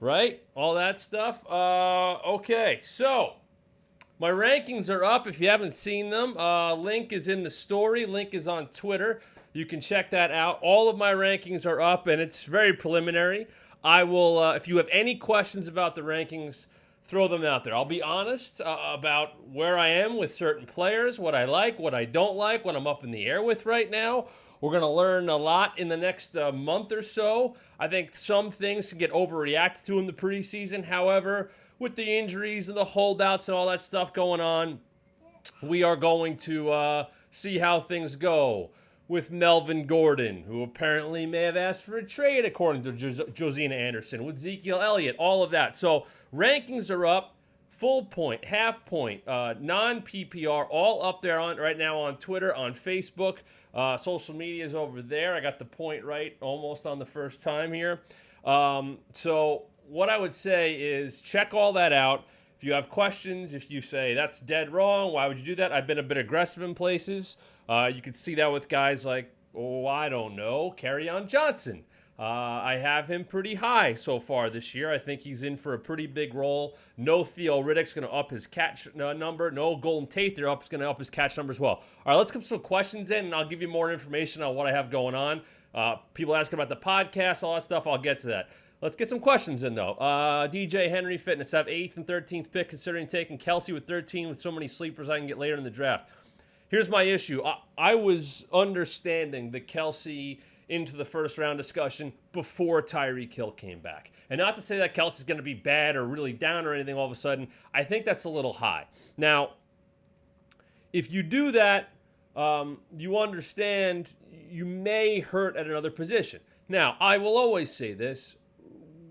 right? All that stuff. Okay, so my rankings are up. If you haven't seen them, link is in the story. Link is on Twitter. You can check that out. All of my rankings are up, and it's very preliminary. I will, if you have any questions about the rankings, throw them out there. I'll be honest about where I am with certain players, what I like, what I don't like, what I'm up in the air with right now. We're going to learn a lot in the next month or so. I think some things can get overreacted to in the preseason. However, with the injuries and the holdouts and all that stuff going on, we are going to see how things go with Melvin Gordon, who apparently may have asked for a trade, according to Josina Anderson, with Ezekiel Elliott, all of that. So rankings are up, full point, half point, non-PPR, all up there on right now on Twitter, on Facebook. Social media is over there. I got the point right almost on the first time here. So what I would say is check all that out. If you have questions, if you say that's dead wrong, why would you do that? I've been a bit aggressive in places. You can see that with guys like, I don't know, Kerryon Johnson. I have him pretty high so far this year. I think he's in for a pretty big role. No Theo Riddick's going to up his catch number. No Golden Tate there is going to up his catch number as well. All right, let's get some questions in, and I'll give you more information on what I have going on. People asking about the podcast, all that stuff. I'll get to that. Let's get some questions in, though. DJ Henry Fitness, I have 8th and 13th pick, considering taking Kelsey with 13 with so many sleepers I can get later in the draft. Here's my issue. I was understanding the Kelsey into the first round discussion before Tyreek Hill came back. And not to say that Kelsey's going to be bad or really down or anything all of a sudden. I think that's a little high. Now, if you do that, you understand you may hurt at another position. Now, I will always say this.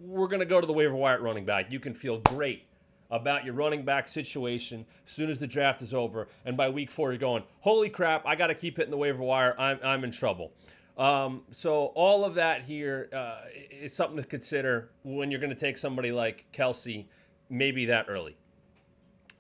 We're going to go to the waiver wire at running back. You can feel great about your running back situation as soon as the draft is over. And by week 4, you're going, holy crap, I got to keep hitting the waiver wire. I'm in trouble. So all of that here is something to consider when you're going to take somebody like Kelsey maybe that early.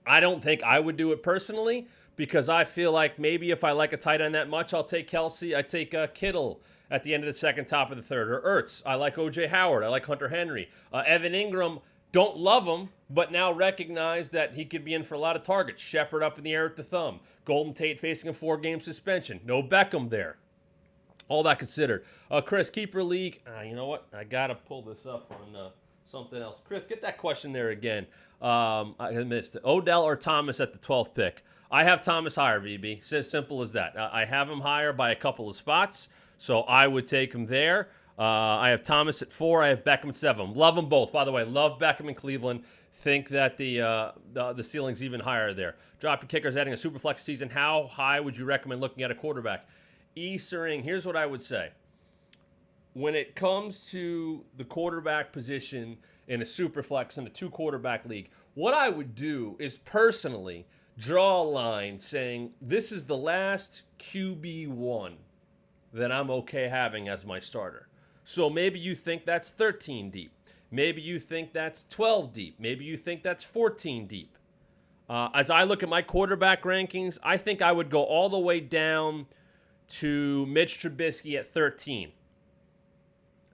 I don't think I would do it personally because I feel like maybe if I like a tight end that much, I'll take Kelsey. I take Kittle at the end of the second, top of the third, or Ertz. I like O.J. Howard. I like Hunter Henry. Evan Ingram, don't love him, but now recognize that he could be in for a lot of targets. Shepard up in the air with the thumb. Golden Tate facing a 4-game suspension. No Beckham there. All that considered. Chris, keeper league. You know what? I got to pull this up on something else. Chris, get that question there again. I missed it. Odell or Thomas at the 12th pick? I have Thomas higher, VB. It's as simple as that. I have him higher by a couple of spots, so I would take him there. I have Thomas at 4. I have Beckham at 7. Love them both. By the way, love Beckham in Cleveland. Think that the ceiling's even higher there. Drop your kickers, adding a super flex season. How high would you recommend looking at a quarterback? Eastering, here's what I would say. When it comes to the quarterback position in a super flex in a 2-quarterback league, what I would do is personally draw a line saying this is the last QB1 that I'm okay having as my starter. So maybe you think that's 13 deep. Maybe you think that's 12 deep. Maybe you think that's 14 deep. As I look at my quarterback rankings, I think I would go all the way down to Mitch Trubisky at 13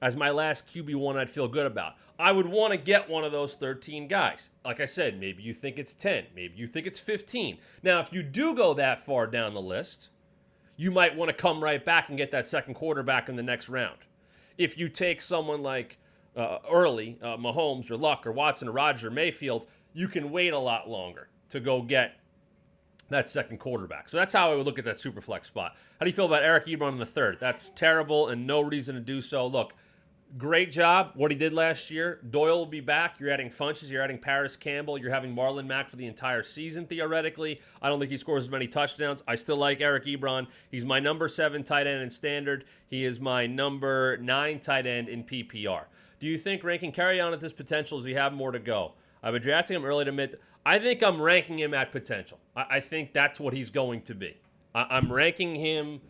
as my last QB1 I'd feel good about. I would want to get one of those 13 guys. Like I said, maybe you think it's 10. Maybe you think it's 15. Now, if you do go that far down the list, you might want to come right back and get that second quarterback in the next round. If you take someone like early, Mahomes or Luck or Watson or Rodgers or Mayfield, you can wait a lot longer to go get that second quarterback. So that's how I would look at that super flex spot. How do you feel about Eric Ebron in the 3rd? That's terrible and no reason to do so. Look, great job, what he did last year. Doyle will be back. You're adding Funches. You're adding Paris Campbell. You're having Marlon Mack for the entire season, theoretically. I don't think he scores as many touchdowns. I still like Eric Ebron. He's my number 7 tight end in standard. He is my number 9 tight end in PPR. Do you think ranking Kerryon at this potential? Does he have more to go? I've been drafting him early to mid. I think I'm ranking him at potential. I think that's what he's going to be. I'm ranking him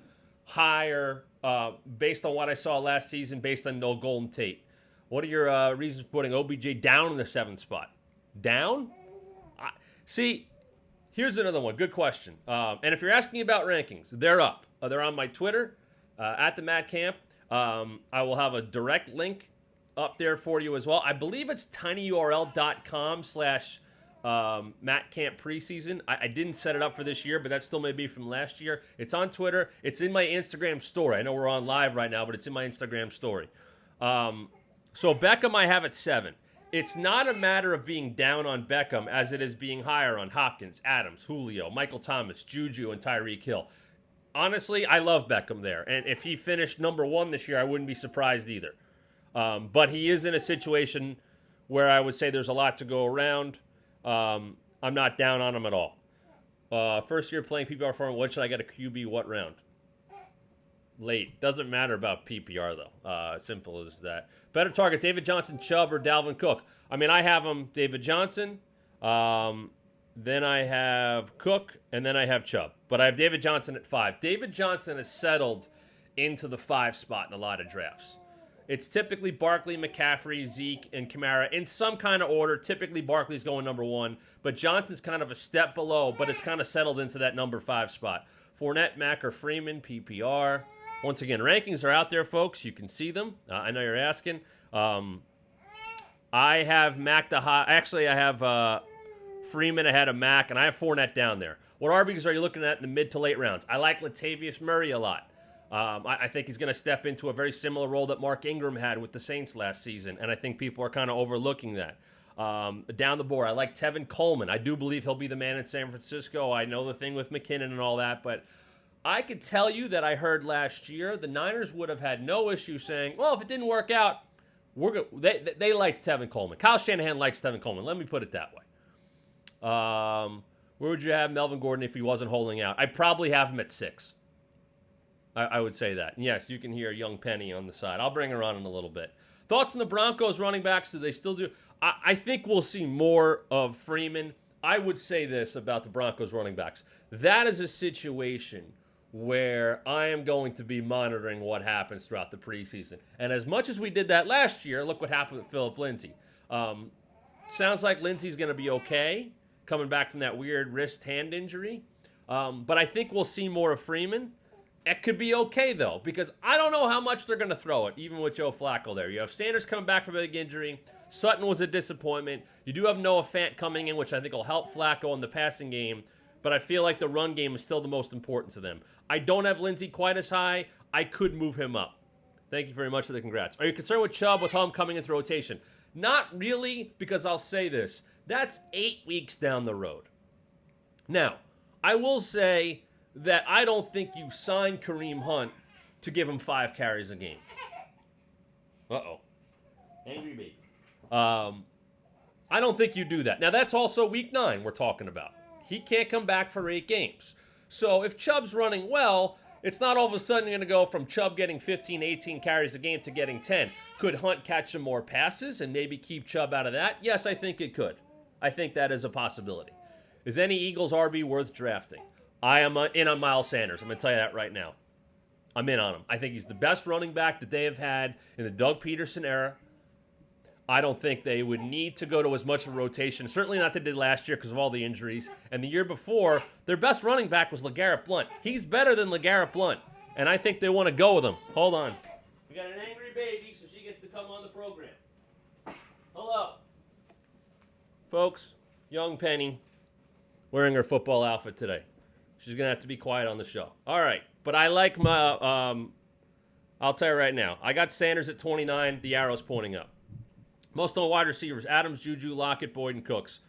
higher based on what I saw last season, based on no Golden Tate. What are your reasons for putting OBJ down in the 7th spot? Down? See, here's another one. Good question. And if you're asking about rankings, they're up. They're on my Twitter, at the Matt Camp. I will have a direct link up there for you as well. I believe it's tinyurl.com/Matt Camp preseason. I didn't set it up for this year, but that still may be from last year. It's on Twitter. It's in my Instagram story. I know we're on live right now, but it's in my Instagram story. So Beckham I have at 7. It's not a matter of being down on Beckham as it is being higher on Hopkins, Adams, Julio, Michael Thomas, Juju, and Tyreek Hill. Honestly, I love Beckham there. And if he finished number 1 this year, I wouldn't be surprised either. But he is in a situation where I would say there's a lot to go around. I'm not down on him at all. First year playing PPR for him, what should I get a QB what round? Late. Doesn't matter about PPR, though. Simple as that. Better target, David Johnson, Chubb, or Dalvin Cook? I mean, I have him David Johnson, then I have Cook, and then I have Chubb. But I have David Johnson at 5. David Johnson has settled into the 5 spot in a lot of drafts. It's typically Barkley, McCaffrey, Zeke, and Kamara in some kind of order. Typically, Barkley's going number 1, but Johnson's kind of a step below, but it's kind of settled into that number 5 spot. Fournette, Mack, or Freeman, PPR. Once again, rankings are out there, folks. You can see them. I know you're asking. I have Mack to high. Actually, I have Freeman ahead of Mack, and I have Fournette down there. What RBs are you looking at in the mid to late rounds? I like Latavius Murray a lot. I think he's going to step into a very similar role that Mark Ingram had with the Saints last season, and I think people are kind of overlooking that. Down the board, I like Tevin Coleman. I do believe he'll be the man in San Francisco. I know the thing with McKinnon and all that, but I could tell you that I heard last year the Niners would have had no issue saying, well, if it didn't work out, they like Tevin Coleman. Kyle Shanahan likes Tevin Coleman. Let me put it that way. Where would you have Melvin Gordon if he wasn't holding out? I'd probably have him at 6. I would say that. And yes, you can hear young Penny on the side. I'll bring her on in a little bit. Thoughts on the Broncos running backs? Do they still do? I think we'll see more of Freeman. I would say this about the Broncos running backs. That is a situation where I am going to be monitoring what happens throughout the preseason. And as much as we did that last year, look what happened with Phillip Lindsay. Sounds like Lindsay's going to be okay, coming back from that weird wrist-hand injury. But I think we'll see more of Freeman. It could be okay, though, because I don't know how much they're going to throw it, even with Joe Flacco there. You have Sanders coming back from a big injury. Sutton was a disappointment. You do have Noah Fant coming in, which I think will help Flacco in the passing game. But I feel like the run game is still the most important to them. I don't have Lindsey quite as high. I could move him up. Thank you very much for the congrats. Are you concerned with Chubb with him coming into rotation? Not really, because I'll say this. That's 8 weeks down the road. Now, I will say that I don't think you signed Kareem Hunt to give him 5 carries a game. Uh-oh. Angry baby. I don't think you do that. Now, that's also week 9 we're talking about. He can't come back for 8 games. So if Chubb's running well, it's not all of a sudden going to go from Chubb getting 15, 18 carries a game to getting 10. Could Hunt catch some more passes and maybe keep Chubb out of that? Yes, I think it could. I think that is a possibility. Is any Eagles RB worth drafting? I am in on Miles Sanders. I'm going to tell you that right now. I'm in on him. I think he's the best running back that they have had in the Doug Peterson era. I don't think they would need to go to as much of a rotation. Certainly not they did last year because of all the injuries. And the year before, their best running back was LeGarrette Blount. He's better than LeGarrette Blount. And I think they want to go with him. Hold on. We got an angry baby, so she gets to come on the program. Hello. Folks, young Penny wearing her football outfit today. She's going to have to be quiet on the show. All right. But I like my, I'll tell you right now. I got Sanders at 29. The arrow's pointing up. Most on wide receivers, Adams, Juju, Lockett, Boyd, and Cooks.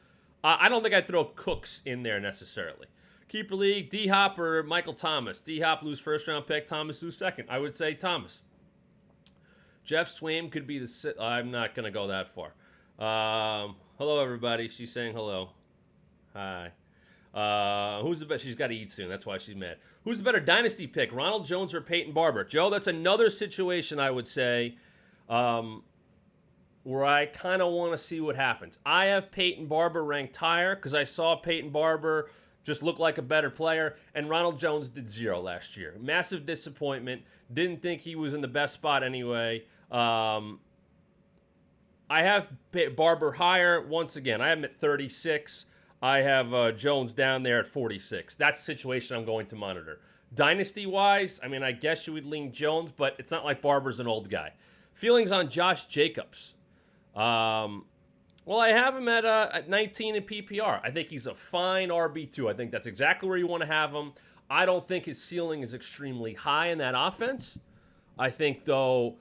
I don't think I'd throw Cooks in there necessarily. Keeper league, D-Hop or Michael Thomas. D-Hop lose first-round pick, Thomas lose second. I would say Thomas. Jeff Swaim could be the... I'm not going to go that far. Hello, everybody. She's saying hello. Hi. Who's the best? She's got to eat soon. That's why she's mad. Who's the better dynasty pick, Ronald Jones or Peyton Barber? Joe, that's another situation I would say where I kind of want to see what happens. I have Peyton Barber ranked higher because I saw Peyton Barber just look like a better player, and Ronald Jones did 0 last year. Massive disappointment. Didn't think he was in the best spot anyway. I have Barber higher. Once again, I have him at 36. I have Jones down there at 46. That's the situation I'm going to monitor. Dynasty-wise, I mean, I guess you would lean Jones, but it's not like Barber's an old guy. Feelings on Josh Jacobs. Well, I have him at 19 in PPR. I think he's a fine RB2. I think that's exactly where you want to have him. I don't think his ceiling is extremely high in that offense. I think, though,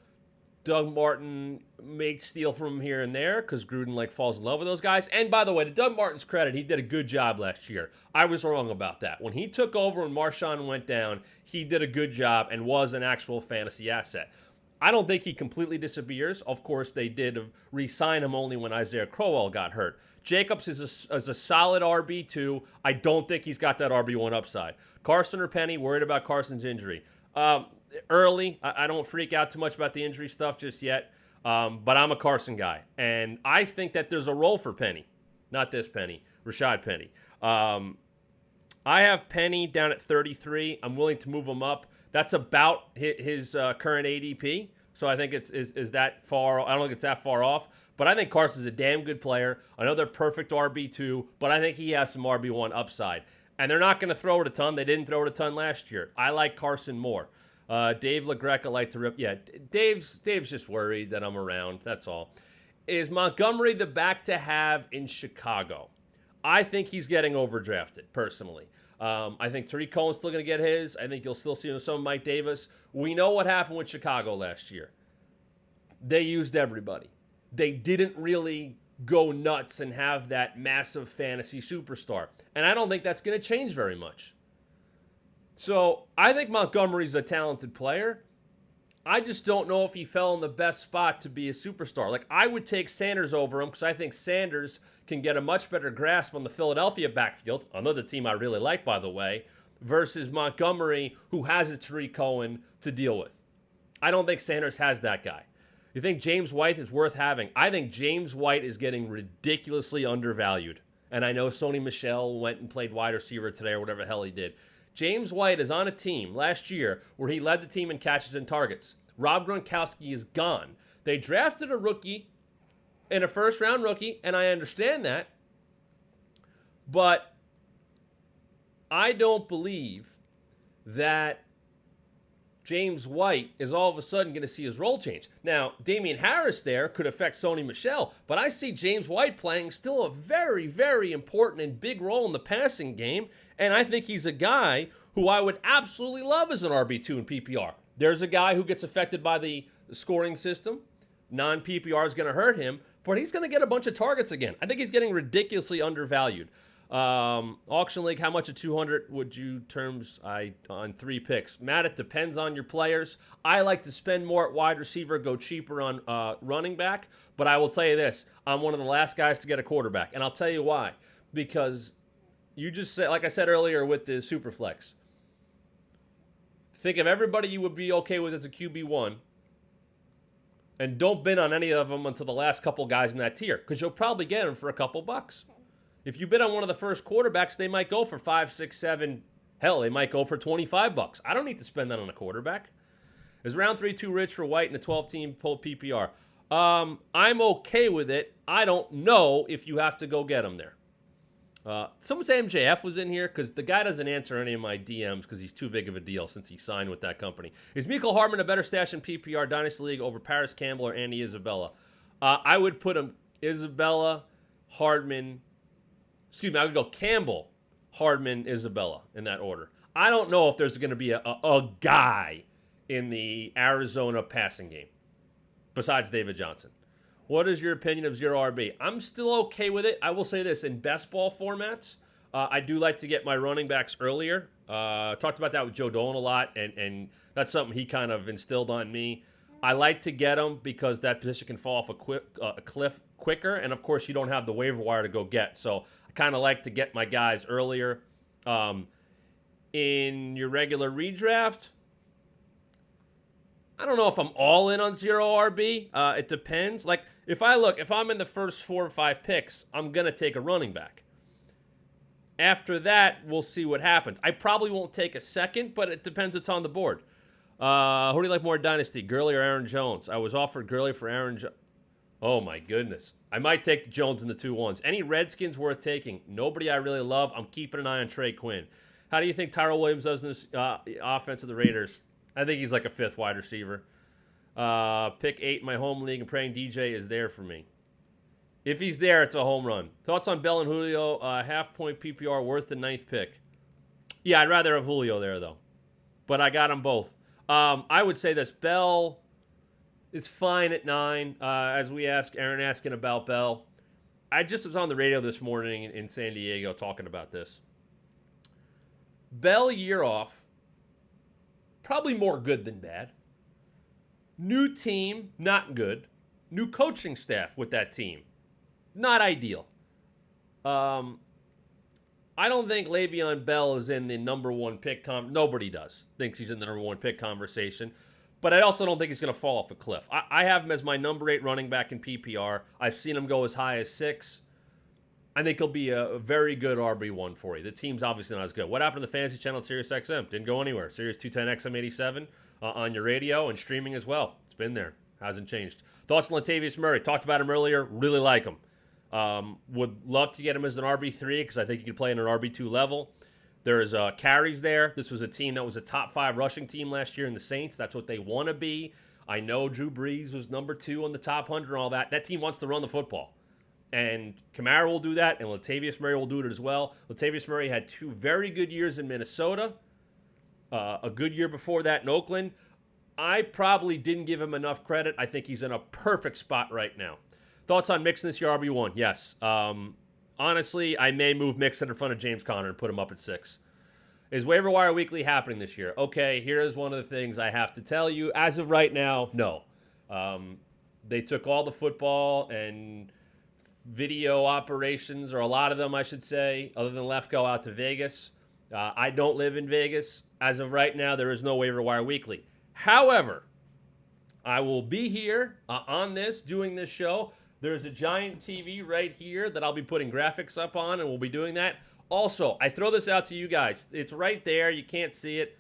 Doug Martin may steal from him here and there because Gruden falls in love with those guys. And by the way, to Doug Martin's credit, he did a good job last year. I was wrong about that. When he took over and Marshawn went down, he did a good job and was an actual fantasy asset. I don't think he completely disappears. Of course, they did re-sign him only when Isaiah Crowell got hurt. Jacobs is a solid RB2. I don't think he's got that RB1 upside. Carson or Penny, worried about Carson's injury. Early, I don't freak out too much about the injury stuff just yet, but I'm a Carson guy. And I think that there's a role for Penny. Not this Penny, Rashad Penny. I have Penny down at 33. I'm willing to move him up. That's about his current ADP. So I think is that far. I don't think it's that far off. But I think Carson's a damn good player. Another perfect RB2. But I think he has some RB1 upside. And they're not going to throw it a ton. They didn't throw it a ton last year. I like Carson more. Dave LaGreca like to rip. Yeah, Dave's just worried that I'm around. That's all. Is Montgomery the back to have in Chicago? I think he's getting overdrafted, personally. I think Tariq Cohen's still going to get his. I think you'll still see some of Mike Davis. We know what happened with Chicago last year. They used everybody. They didn't really go nuts and have that massive fantasy superstar. And I don't think that's going to change very much. So I think Montgomery's a talented player. I just don't know if he fell in the best spot to be a superstar. I would take Sanders over him because I think Sanders can get a much better grasp on the Philadelphia backfield, another team I really like, by the way, versus Montgomery, who has a Tariq Cohen to deal with. I don't think Sanders has that guy. You think James White is worth having? I think James White is getting ridiculously undervalued. And I know Sony Michel went and played wide receiver today or whatever the hell he did. James White is on a team last year where he led the team in catches and targets. Rob Gronkowski is gone. They drafted a rookie, in a first-round rookie, and I understand that. But I don't believe that James White is all of a sudden going to see his role change. Now, Damian Harris there could affect Sony Michel, but I see James White playing still a very, very important and big role in the passing game, and I think he's a guy who I would absolutely love as an RB2 in PPR. There's a guy who gets affected by the scoring system. Non-PPR is going to hurt him, but he's going to get a bunch of targets again. I think he's getting ridiculously undervalued. Auction League, how much at 200 would you terms on 3 picks? Matt, it depends on your players. I like to spend more at wide receiver, go cheaper on running back, but I will tell you this. I'm one of the last guys to get a quarterback, and I'll tell you why. Because you just said, like I said earlier with the Superflex, think of everybody you would be okay with as a QB1, and don't bid on any of them until the last couple guys in that tier, because you'll probably get them for a couple bucks. If you bid on one of the first quarterbacks, they might go for 5, 6, 7. Hell, they might go for $25. I don't need to spend that on a quarterback. Is round 3 too rich for White in a 12-team pull PPR? I'm okay with it. I don't know if you have to go get him there. Someone say MJF was in here because the guy doesn't answer any of my DMs because he's too big of a deal since he signed with that company. Is Mecole Hardman a better stash in PPR Dynasty League over Paris Campbell or Andy Isabella? I would put him Isabella, Hardman. Excuse me, I would go Campbell, Hardman, Isabella in that order. I don't know if there's going to be a guy in the Arizona passing game besides David Johnson. What is your opinion of zero RB? I'm still okay with it. I will say this, in best ball formats, I do like to get my running backs earlier. Talked about that with Joe Dolan a lot, and that's something he kind of instilled on me. I like to get them because that position can fall off a cliff quicker, and of course you don't have the waiver wire to go get. So I kind of like to get my guys earlier. In your regular redraft, I don't know if I'm all in on zero RB. It depends. Like, if I'm in the first 4 or 5 picks, I'm going to take a running back. After that, we'll see what happens. I probably won't take a second, but it depends what's on the board. Who do you like more Dynasty, Gurley or Aaron Jones? I was offered Gurley for Aaron Jones. Oh, my goodness. I might take the Jones in the 2-1s. Any Redskins worth taking? Nobody I really love. I'm keeping an eye on Trey Quinn. How do you think Tyrell Williams does in this offense of the Raiders? I think he's like a 5th wide receiver. Pick 8 in my home league and praying DJ is there for me. If he's there, it's a home run. Thoughts on Bell and Julio? Half-point PPR worth the 9th pick. Yeah, I'd rather have Julio there, though. But I got them both. I would say this. Bell is fine at 9. As we ask, Aaron asking about Bell. I just was on the radio this morning in San Diego talking about this. Bell year off, probably more good than bad. New team, not good. New coaching staff with that team, not ideal. I don't think Le'Veon Bell is in the number 1 pick. Nobody does. Thinks he's in the number 1 pick conversation. But I also don't think he's going to fall off a cliff. I have him as my number 8 running back in PPR. I've seen him go as high as 6. I think he'll be a very good RB1 for you. The team's obviously not as good. What happened to the Fantasy Channel at Sirius XM? Didn't go anywhere. Sirius 210 XM87 on your radio and streaming as well. It's been there. Hasn't changed. Thoughts on Latavius Murray? Talked about him earlier. Really like him. Would love to get him as an RB3 because I think he could play in an RB2 level. There's carries there. This was a team that was a top 5 rushing team last year in the Saints. That's what they want to be. I know Drew Brees was number 2 on the top 100 and all that. That team wants to run the football. And Kamara will do that, and Latavius Murray will do it as well. Latavius Murray had 2 very good years in Minnesota, a good year before that in Oakland. I probably didn't give him enough credit. I think he's in a perfect spot right now. Thoughts on Mixon this year, RB1? Yes. Honestly, I may move Mixon in front of James Conner and put him up at 6. Is Waiver Wire Weekly happening this year? Okay, here's one of the things I have to tell you. As of right now, no. They took all the football and video operations, or a lot of them, I should say, other than Lefko, out to Vegas. I don't live in Vegas. As of right now, there is no Waiver Wire Weekly. However, I will be here on this, doing this show. There's a giant TV right here that I'll be putting graphics up on, and we'll be doing that. Also, I throw this out to you guys. It's right there. You can't see it.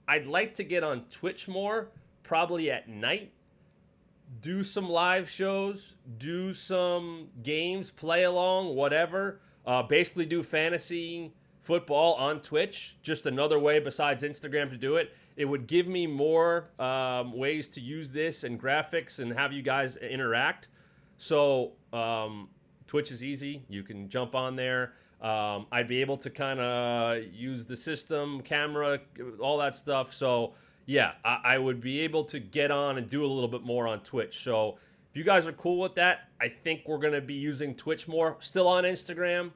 I'd like to get on Twitch more, probably at night. Do some live shows, do some games, play along, whatever. Basically do fantasy football on Twitch. Just another way besides Instagram to do it. It would give me more ways to use this and graphics and have you guys interact. So Twitch is easy. You can jump on there. I'd be able to kind of use the system, camera, all that stuff. So yeah, I would be able to get on and do a little bit more on Twitch. So if you guys are cool with that, I think we're going to be using Twitch more. Still on Instagram,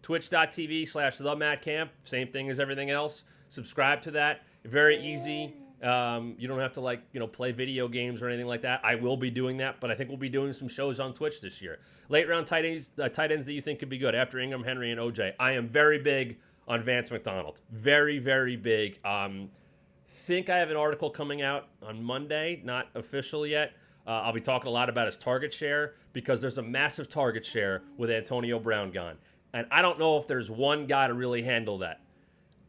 twitch.tv/thematcamp. Same thing as everything else. Subscribe to that. Very easy. You don't have to play video games or anything like that. I will be doing that, but I think we'll be doing some shows on Twitch this year. Late round tight ends that you think could be good after Ingram, Henry, and OJ. I am very big on Vance McDonald. Very, very big. Think I have an article coming out on Monday, not official yet. I'll be talking a lot about his target share because there's a massive target share with Antonio Brown gone. And I don't know if there's one guy to really handle that.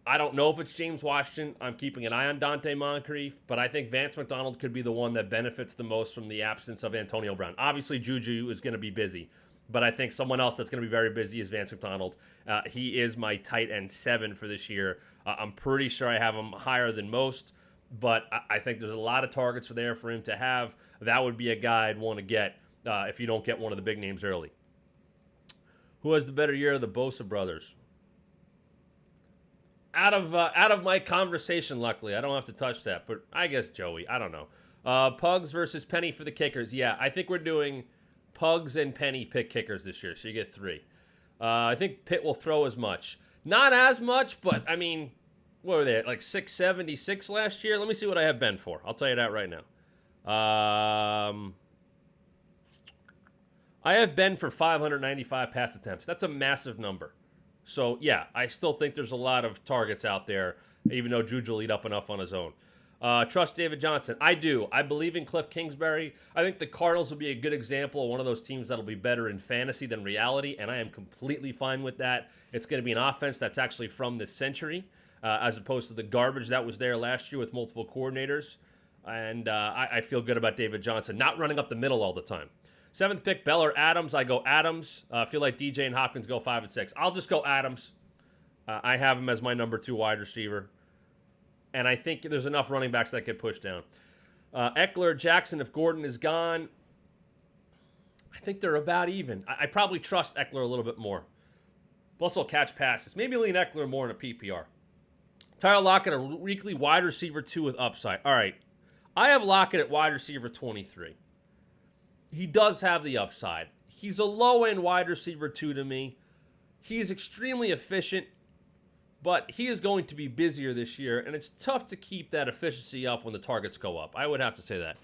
I don't know if it's James Washington. I'm keeping an eye on Dante Moncrief, but I think Vance McDonald could be the one that benefits the most from the absence of Antonio Brown. Obviously, Juju is going to be busy, but I think someone else that's going to be very busy is Vance McDonald. He is my tight end 7 for this year. I'm pretty sure I have him higher than most, but I think there's a lot of targets there for him to have. That would be a guy I'd want to get if you don't get one of the big names early. Who has the better year of the Bosa brothers? Out of my conversation, luckily. I don't have to touch that, but I guess Joey. I don't know. Pugs versus Penny for the kickers. Yeah, I think we're doing Pugs and Penny pick kickers this year, so you get 3. I think Pitt will throw as much. Not as much, but, I mean, what were they at, like 676 last year? Let me see what I have Ben for. I'll tell you that right now. I have Ben for 595 pass attempts. That's a massive number. So, yeah, I still think there's a lot of targets out there, even though Juju will eat up enough on his own. Trust David Johnson. I do. I believe in Cliff Kingsbury. I think the Cardinals will be a good example of one of those teams that'll be better in fantasy than reality, and I am completely fine with that. It's going to be an offense that's actually from this century, as opposed to the garbage that was there last year with multiple coordinators. And I feel good about David Johnson, not running up the middle all the time. 7th pick, Bell or Adams. I go Adams. I feel like DJ and Hopkins go 5 and 6. I'll just go Adams. I have him as my number 2 wide receiver. And I think there's enough running backs that get pushed down. Eckler, Jackson, if Gordon is gone, I think they're about even. I probably trust Eckler a little bit more. Plus, he'll catch passes. Maybe lean Eckler more in a PPR. Tyler Lockett, a weekly wide receiver 2 with upside. All right. I have Lockett at wide receiver 23. He does have the upside. He's a low-end wide receiver 2 to me. He's extremely efficient, but he is going to be busier this year, and it's tough to keep that efficiency up when the targets go up. I would have to say that.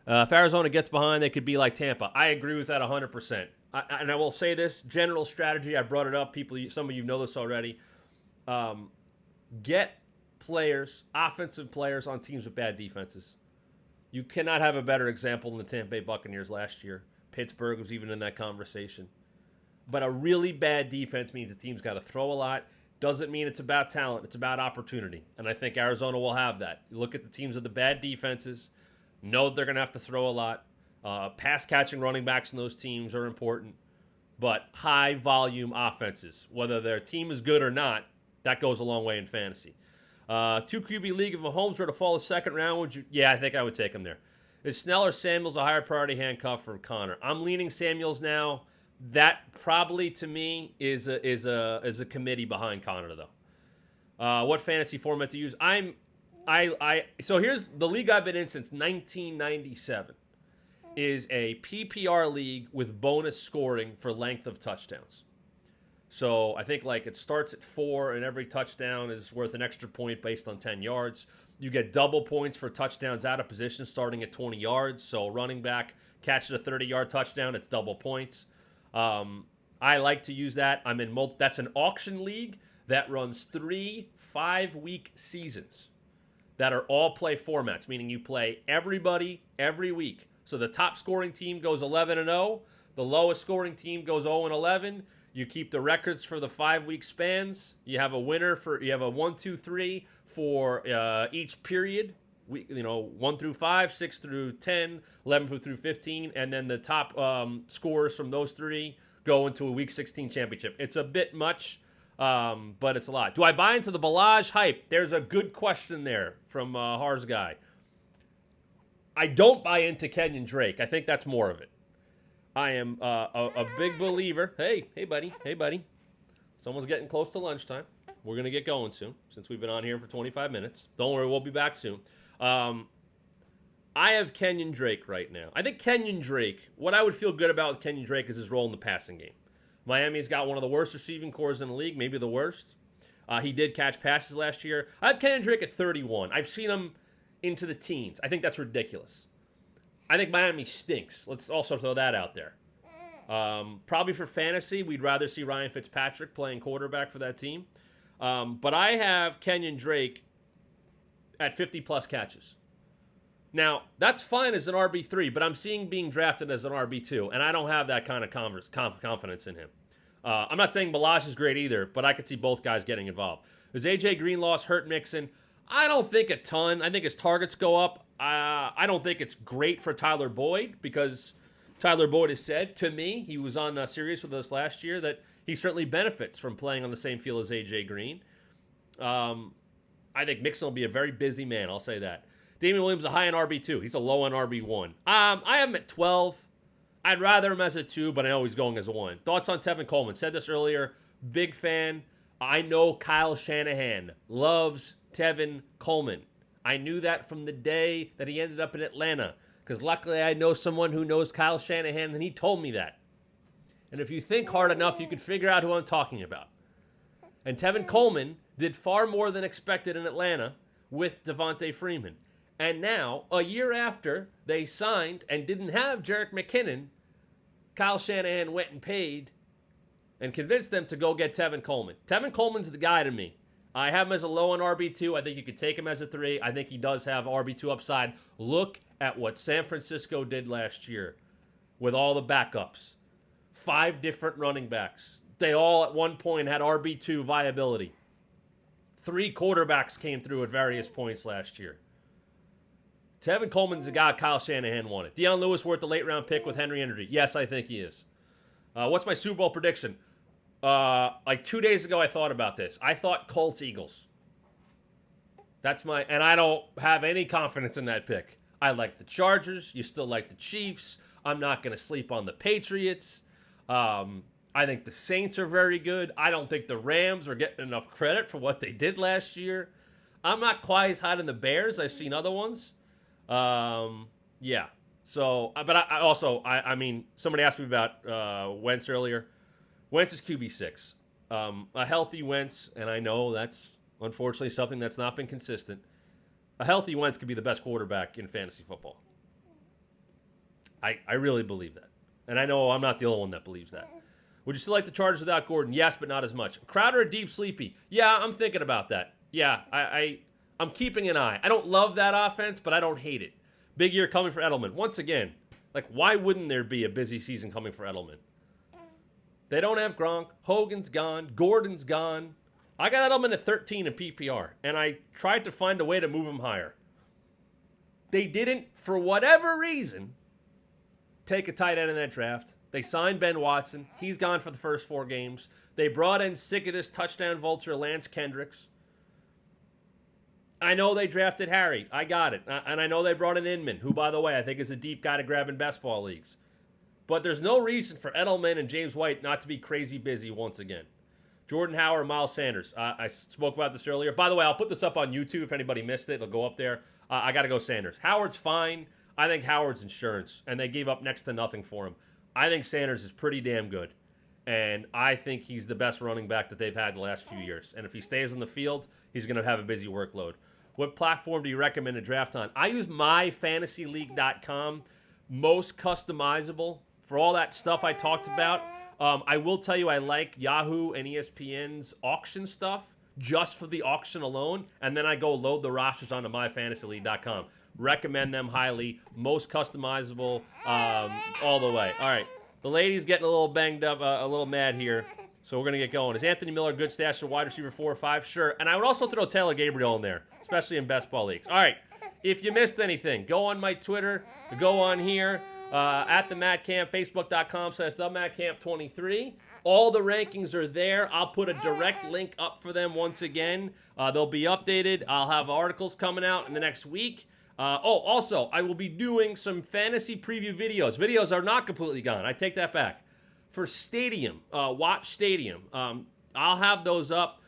If Arizona gets behind, they could be like Tampa. I agree with that 100%. And I will say this, general strategy, I brought it up. Some of you know this already. Get players, offensive players on teams with bad defenses. You cannot have a better example than the Tampa Bay Buccaneers last year. Pittsburgh was even in that conversation. But a really bad defense means the team's got to throw a lot. Doesn't mean it's about talent. It's about opportunity. And I think Arizona will have that. You look at the teams with the bad defenses, know they're going to have to throw a lot. Pass-catching running backs in those teams are important. But high-volume offenses, whether their team is good or not, that goes a long way in fantasy. 2 QB league, if Mahomes were to fall the second round, would you? Yeah, I think I would take him there. Is Snell or Samuels a higher priority handcuff for Connor? I'm leaning Samuels now. That probably to me is a committee behind Connor though. What fantasy format to use? So here's the league I've been in since 1997. Is a PPR league with bonus scoring for length of touchdowns. So I think like it starts at 4 and every touchdown is worth an extra point based on 10 yards. You get double points for touchdowns out of position starting at 20 yards. So running back catches a 30-yard touchdown, it's double points. I like to use that. I'm in that's an auction league that runs 3 5-week seasons that are all play formats, meaning you play everybody every week. So the top scoring team goes 11-0, the lowest scoring team goes 0-11. You keep the records for the 5-week spans. You have a winner you have a 1, 2, 3 for each period. 1 through 5, 6 through 10, 11 through 15, and then the top scores from those 3 go into a Week 16 championship. It's a bit much, but it's a lot. Do I buy into the Balaj hype? There's a good question there from Har's guy. I don't buy into Kenyon Drake. I think that's more of it. I am a big believer. Hey, buddy. Someone's getting close to lunchtime. We're going to get going soon since we've been on here for 25 minutes. Don't worry, we'll be back soon. I have Kenyon Drake right now. I think Kenyon Drake, what I would feel good about with Kenyon Drake is his role in the passing game. Miami's got one of the worst receiving cores in the league, maybe the worst. He did catch passes last year. I have Kenyon Drake at 31. I've seen him into the teens. I think that's ridiculous. I think Miami stinks. Let's also throw that out there. Probably for fantasy, we'd rather see Ryan Fitzpatrick playing quarterback for that team. But I have Kenyon Drake at 50-plus catches. Now, that's fine as an RB3, but I'm seeing being drafted as an RB2, and I don't have that kind of confidence in him. I'm not saying Balaj is great either, but I could see both guys getting involved. Does A.J. Green loss hurt Mixon? I don't think a ton. I think his targets go up. I don't think it's great for Tyler Boyd because Tyler Boyd has said to me, he was on Sirius with us last year, that he certainly benefits from playing on the same field as A.J. Green. I think Mixon will be a very busy man. I'll say that. Damian Williams is a high on RB2. He's a low on RB1. I am at 12. I'd rather him as a 2, but I know he's going as a 1. Thoughts on Tevin Coleman? Said this earlier. Big fan. I know Kyle Shanahan loves Tevin Coleman. I knew that from the day that he ended up in Atlanta because luckily I know someone who knows Kyle Shanahan, and he told me that. And if you think hard enough, you can figure out who I'm talking about. And Tevin Coleman did far more than expected in Atlanta with Devontae Freeman. And now, a year after they signed and didn't have Jerick McKinnon, Kyle Shanahan went and paid and convinced them to go get Tevin Coleman. Tevin Coleman's the guy to me. I have him as a low on RB2. I think you could take him as a 3. I think he does have RB2 upside. Look at what San Francisco did last year with all the backups. 5 different running backs. They all at one point had RB2 viability. 3 quarterbacks came through at various points last year. Tevin Coleman's the guy Kyle Shanahan wanted. Deion Lewis worth the late round pick with Henry Energy. Yes, I think he is. What's my Super Bowl prediction? Like 2 days ago, I thought about this. I thought Colts Eagles. And I don't have any confidence in that pick. I like the Chargers. You still like the Chiefs. I'm not going to sleep on the Patriots. I think the Saints are very good. I don't think the Rams are getting enough credit for what they did last year. I'm not quite as hot on the Bears. I've seen other ones. Yeah. So, but I mean, somebody asked me about Wentz earlier. Wentz is QB6. A healthy Wentz, and I know that's unfortunately something that's not been consistent. A healthy Wentz could be the best quarterback in fantasy football. I really believe that. And I know I'm not the only one that believes that. Would you still like the Chargers without Gordon? Yes, but not as much. Crowder or Deep Sleepy? Yeah, I'm thinking about that. Yeah, I'm keeping an eye. I don't love that offense, but I don't hate it. Big year coming for Edelman. Once again, like, why wouldn't there be a busy season coming for Edelman? They don't have Gronk. Hogan's gone. Gordon's gone. I got Edelman at 13 in PPR, and I tried to find a way to move him higher. They didn't, for whatever reason, take a tight end in that draft. They signed Ben Watson. He's gone for the first 4 games. They brought in sick of this touchdown vulture Lance Kendricks. I know they drafted Harry. I got it. And I know they brought in Inman, who, by the way, I think is a deep guy to grab in best ball leagues. But there's no reason for Edelman and James White not to be crazy busy once again. Jordan Howard, Miles Sanders. I spoke about this earlier. By the way, I'll put this up on YouTube if anybody missed it. It'll go up there. I got to go Sanders. Howard's fine. I think Howard's insurance, and they gave up next to nothing for him. I think Sanders is pretty damn good, and I think he's the best running back that they've had the last few years. And if he stays on the field, he's going to have a busy workload. What platform do you recommend to draft on? I use myfantasyleague.com, most customizable for all that stuff I talked about. I will tell you I like Yahoo and ESPN's auction stuff just for the auction alone, and then I go load the rosters onto myfantasyleague.com. Recommend them highly. Most customizable all the way. All right. The lady's getting a little banged up, a little mad here. So we're going to get going. Is Anthony Miller a good stash for wide receiver 4 or 5? Sure. And I would also throw Taylor Gabriel in there, especially in best ball leagues. All right. If you missed anything, go on my Twitter. Go on here at the Matt Camp, Facebook.com/theMattCamp23. All the rankings are there. I'll put a direct link up for them once again. They'll be updated. I'll have articles coming out in the next week. Also, I will be doing some fantasy preview videos. Videos are not completely gone. I take that back. For Stadium, Watch Stadium, I'll have those up.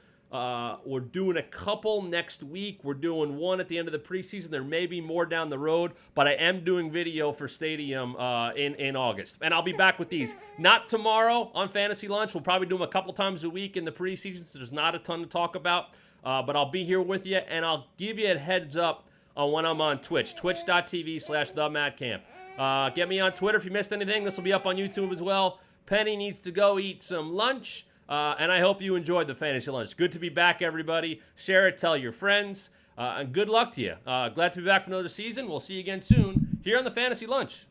We're doing a couple next week. We're doing one at the end of the preseason. There may be more down the road, but I am doing video for Stadium in August. And I'll be back with these. Not tomorrow on Fantasy Lunch. We'll probably do them a couple times a week in the preseason, so there's not a ton to talk about. But I'll be here with you, and I'll give you a heads up when I'm on Twitch, twitch.tv/theMattCamp. Get me on Twitter if you missed anything. This will be up on YouTube as well. Penny needs to go eat some lunch, and I hope you enjoyed the Fantasy Lunch. Good to be back, everybody. Share it, tell your friends, and good luck to you. Glad to be back for another season. We'll see you again soon here on the Fantasy Lunch.